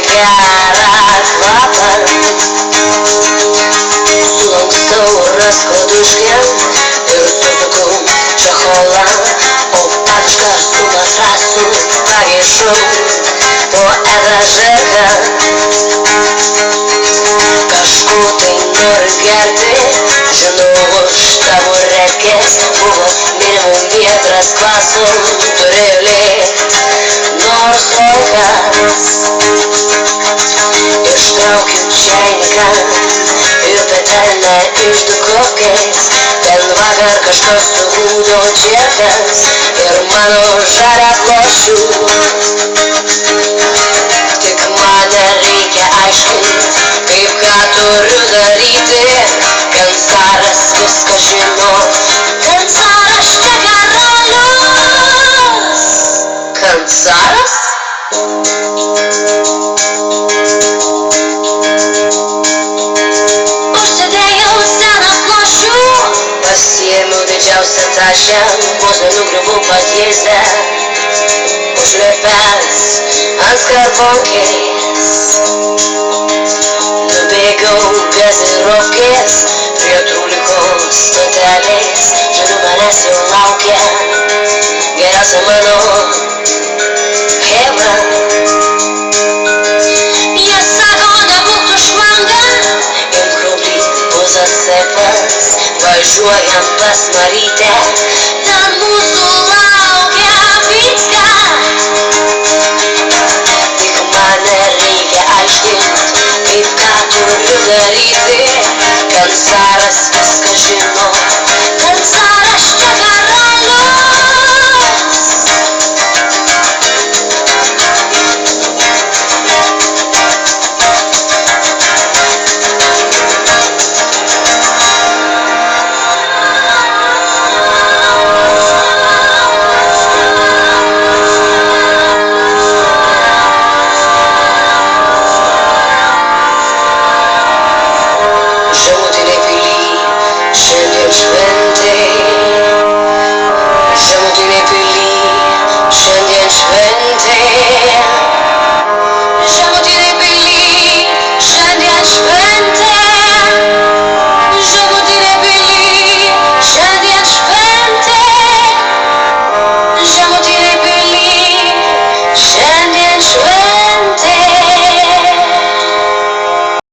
gerą kvapą. Sulankstau raskoduškę ir susukau čecholą, o patočką su matrasu pagaišau po etažerką. Kažko tai noriu gerti, žinau, už taburetkės buvo minimum vietras klaso durelė. Nors kol kas ištraukiu čainiką ir petelę iš dukrovkės. Ten vakar kažkas sugrūdo čiekas ir mano žalia plošių. Tik man nereikia aiškint, kaip ką turiu daryti. Kancaras viską žino, Kancaras čia karalius. Kancaras? Užsidėjau seną plošių, pasiėmiau didžiausią tašę, vos nenugriuvau patiesę. Užlipęs ant skarbonkės, nubėgau gazirovkės prie trūlikos stotelės. Žinau, manęs jau laukia geriausia mano hebra. Jie sako, nebūk tu švanga, imk rūbį bus atsektas, važiuojam pas Marytę. Ten